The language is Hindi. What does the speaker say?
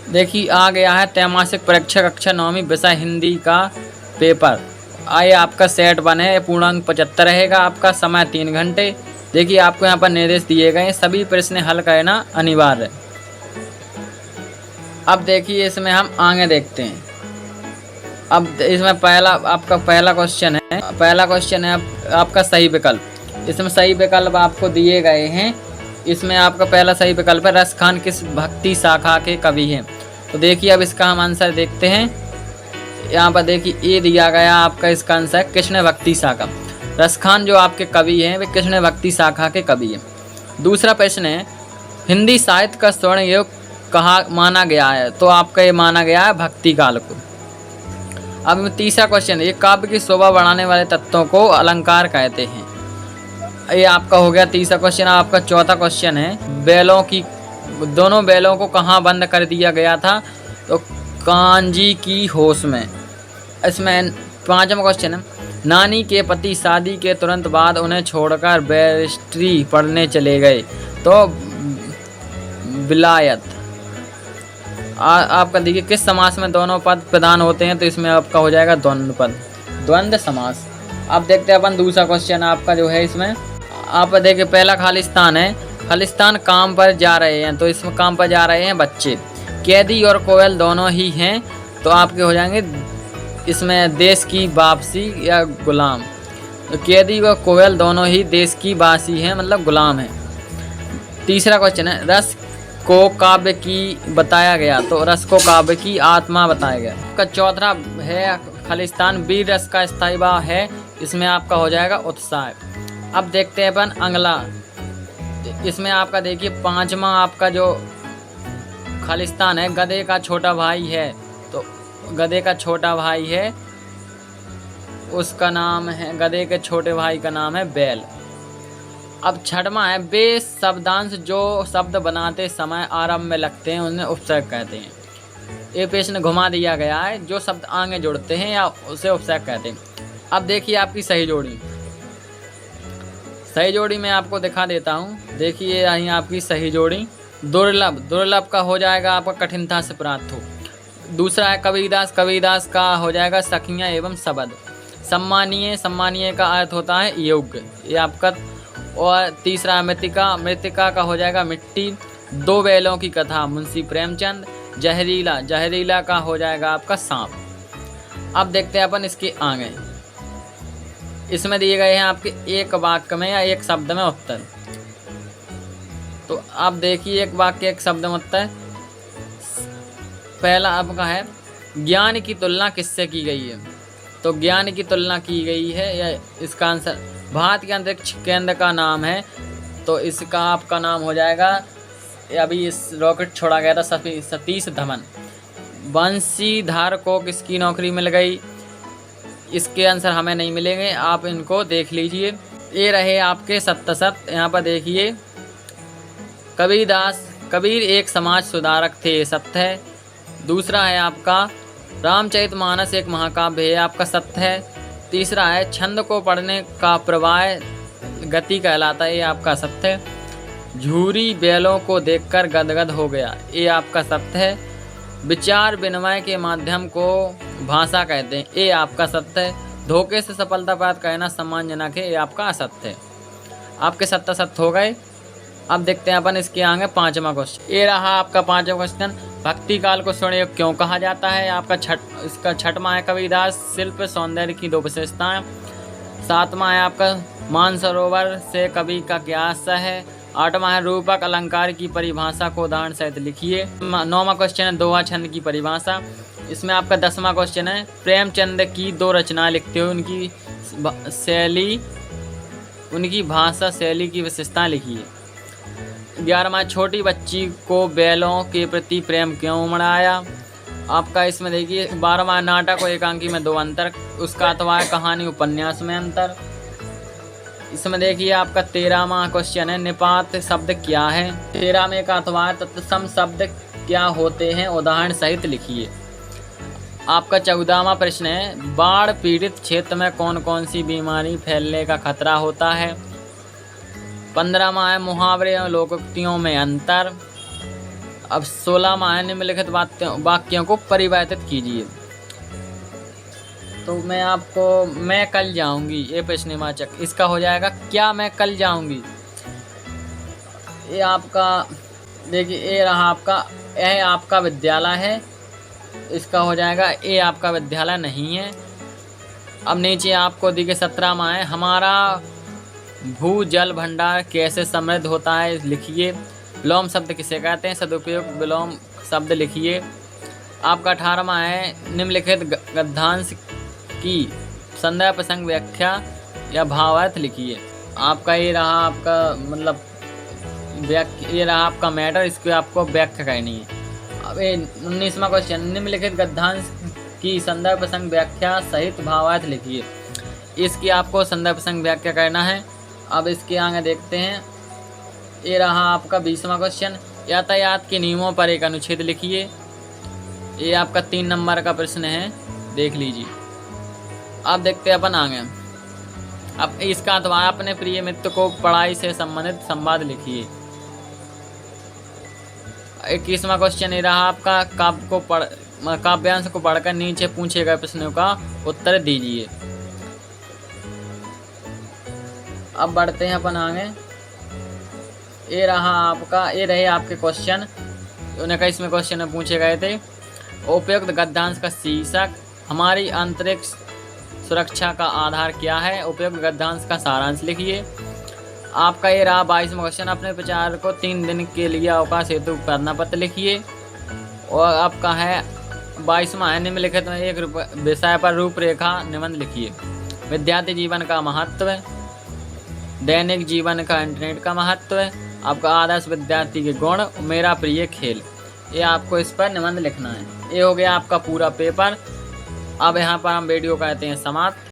देखिए आ गया है त्रैमासिक परीक्षा कक्षा 9वीं विषय हिंदी का पेपर। आइए आपका सेट 1 है, पूर्णांक 75 रहेगा। आपका समय 3 घंटे। देखिए आपको यहाँ पर निर्देश दिए गए हैं, सभी प्रश्न हल करना अनिवार्य है। अब देखिए इसमें हम आगे देखते हैं। अब इसमें पहला क्वेश्चन है आपका सही विकल्प। इसमें सही विकल्प आपको दिए गए हैं। इसमें आपका पहला सही विकल्प है रसखान किस भक्ति शाखा के कवि हैं। तो देखिए अब इसका हम आंसर देखते हैं। यहाँ पर देखिए ए दिया गया आपका, इसका आंसर है कृष्ण भक्ति शाखा। रसखान जो आपके कवि हैं वे कृष्ण भक्ति शाखा के कवि हैं। दूसरा प्रश्न है हिंदी साहित्य का स्वर्ण युग कहाँ माना गया है। तो आपका ये माना गया है भक्ति काल को। अब तीसरा क्वेश्चन है ये काव्य की शोभा बढ़ाने वाले तत्वों को अलंकार कहते हैं। ये आपका हो गया तीसरा क्वेश्चन। आपका चौथा क्वेश्चन है दोनों बैलों को कहाँ बंद कर दिया गया था। तो कांजी की होश में। इसमें पांचवा क्वेश्चन है नानी के पति शादी के तुरंत बाद उन्हें छोड़कर बैरिस्ट्री पढ़ने चले गए। तो विलायत। आपका देखिए किस समास में दोनों पद प्रधान होते हैं। तो इसमें आपका हो जाएगा द्वंद्व पद, द्वंद्व समास। अब देखते हैं अपन दूसरा क्वेश्चन आपका जो है इसमें आप देखिए पहला खालिस्तान है। खालिस्तान काम पर जा रहे हैं। तो इसमें काम पर जा रहे हैं बच्चे। कैदी और कोयल दोनों ही हैं। तो आपके हो जाएंगे इसमें देश की वापसी या गुलाम। तो कैदी व कोयल दोनों ही देश की वासी हैं, मतलब गुलाम हैं। तीसरा क्वेश्चन है रस को काव्य की बताया गया। तो रस को काव्य की आत्मा बताया गया। आपका चौथा है खालिस्तान वीर रस का स्थायी भाव है। इसमें आपका हो जाएगा उत्साह। अब देखते हैं अपन अगला। इसमें आपका देखिए पांचवा आपका जो खालिस्तान है गधे का छोटा भाई है। तो गधे का छोटा भाई है, उसका नाम है, गधे के छोटे भाई का नाम है बैल। अब छठवां है वे शब्दांश जो शब्द बनाते समय आरंभ में लगते हैं उन्हें उपसर्ग कहते हैं। ये प्रश्न घुमा दिया गया है, जो शब्द आगे जुड़ते हैं या उसे उपसर्ग कहते हैं। अब देखिए आपकी सही जोड़ी। सही जोड़ी मैं आपको दिखा देता हूँ। देखिए यहीं आपकी सही जोड़ी। दुर्लभ, दुर्लभ का हो जाएगा आपका कठिनता से प्राप्त हो। दूसरा है कबीरदास, कबीरदास का हो जाएगा सखियाँ एवं शब्द। सम्मानीय, सम्मानीय का अर्थ होता है योग्य, ये आपका। और तीसरा है मृतिका, मृतिका का हो जाएगा मिट्टी। दो बैलों की कथा मुंशी प्रेमचंद। जहरीला, जहरीला का हो जाएगा आपका सांप। अब देखते हैं अपन इसके आगे। इसमें दिए गए हैं आपके एक वाक्य में या एक शब्द में उत्तर। तो आप देखिए एक वाक्य एक शब्द में उत्तर। पहला आपका है ज्ञान की तुलना किससे की गई है। तो ज्ञान की तुलना की गई है, या इसका आंसर भारत के अंतरिक्ष केंद्र का नाम है। तो इसका आपका नाम हो जाएगा, अभी इस रॉकेट छोड़ा गया था सतीश धवन। बंशीधर को किसकी नौकरी मिल गई। इसके आंसर हमें नहीं मिलेंगे, आप इनको देख लीजिए। ये रहे आपके सत्य। यहाँ पर देखिए कबीरदास, कबीर एक समाज सुधारक थे, सत्य है। दूसरा है आपका रामचरितमानस एक महाकाव्य है, आपका सत्य है। तीसरा है छंद को पढ़ने का प्रवाह गति कहलाता है, ये आपका सत्य है। झूरी बैलों को देखकर गदगद हो गया, ये आपका सत्य है। विचार विनिमय के माध्यम को भाषा कहते हैं, ये आपका सत्य है। धोखे से सफलता प्राप्त करना सम्मानजनक है, ये आपका असत्य है। आपके सत्य हो गए। अब देखते हैं अपन इसके आगे पांचवा क्वेश्चन। ये रहा आपका पांचवा क्वेश्चन। भक्ति काल को स्वर्ण युग क्यों कहा जाता है। आपका इसका छठवां है कबीरदास शिल्प सौंदर्य की दो विशेषताएं। सातवां है आपका मानसरोवर से कवि का क्या आशय है। आठवां है रूपक अलंकार की परिभाषा को उदाहरण सहित लिखिए। नौवां क्वेश्चन है दोहा छंद की परिभाषा। इसमें आपका 10वां क्वेश्चन है प्रेमचंद की दो रचनाएं लिखते हुए उनकी शैली, उनकी भाषा शैली की विशेषताएं लिखिए। 11वां छोटी बच्ची को बैलों के प्रति प्रेम क्यों उमड़ाया। आपका इसमें देखिए 12वां नाटक और एकांकी में दो अंतर, उसका अथवा कहानी उपन्यास में अंतर। इसमें देखिए आपका 13वां क्वेश्चन है निपात शब्द क्या है। 13 में का अथवा तत्सम शब्द क्या होते हैं, उदाहरण सहित लिखिए। आपका 14वां प्रश्न है बाढ़ पीड़ित क्षेत्र में कौन कौन सी बीमारी फैलने का खतरा होता है। 15वां है मुहावरे और लोकोक्तियों में अंतर। अब 16 माह निम्नलिखित वाक्यों को परिवर्तित कीजिए। तो मैं कल जाऊंगी, ये प्रश्नवाचक, इसका हो जाएगा क्या मैं कल जाऊंगी। ये आपका देखिए, ये रहा आपका, यह आपका विद्यालय है, इसका हो जाएगा ये आपका विद्यालय नहीं है। अब नीचे आपको देखिए 17 माह है, हमारा भू जल भंडार कैसे समृद्ध होता है लिखिए। विलोम शब्द किसे कहते हैं, सदुपयोग विलोम शब्द लिखिए। आपका 18वां है, निम्नलिखित गद्यांश की संदर्भ प्रसंग व्याख्या या भावार्थ लिखिए। आपका ये रहा आपका मतलब ये रहा आपका मैटर, इसको आपको व्याख्या करनी है। अब 19वां क्वेश्चन, निम्नलिखित गद्यांश की संदर्भ प्रसंग व्याख्या सहित भावार्थ लिखिए। इसकी आपको संदर्भ प्रसंग व्याख्या करना है। अब इसके आगे देखते हैं, ये रहा आपका 20वां क्वेश्चन, यातायात के नियमों पर एक अनुच्छेद लिखिए। ये आपका 3 नंबर का प्रश्न है, देख लीजिए। अब देखते हैं अपन आगे। अब इसका द्वारा अपने प्रिय मित्र को पढ़ाई से संबंधित संवाद लिखिए। 21वां क्वेश्चन ये रहा आपका, काव्यांश को पढ़कर नीचे पूछे गए प्रश्नों का उत्तर दीजिए। अब बढ़ते हैं अपन आगे। ये रहा आपका, ये रहे आपके क्वेश्चन 21वें क्वेश्चन में पूछे गए थे। उपयुक्त गद्यांश का शीर्षक, हमारी अंतरिक्ष सुरक्षा का आधार क्या है। उपयुक्त गद्यांश का सारांश लिखिए। आपका ये रहा 22वां क्वेश्चन, अपने विचार को 3 दिन के लिए अवकाश हेतु प्रार्थना पत्र लिखिए। और आपका है 22वां है, निम्नलिखित में एक विषय पर रूपरेखा निबंध लिखिए। विद्यार्थी जीवन का महत्व, दैनिक जीवन का इंटरनेट का महत्व, आपका आदर्श विद्यार्थी के गुण, मेरा प्रिय खेल। ये आपको इस पर निबंध लिखना है। ये हो गया आपका पूरा पेपर। अब यहाँ पर हम वीडियो करते हैं समाप्त।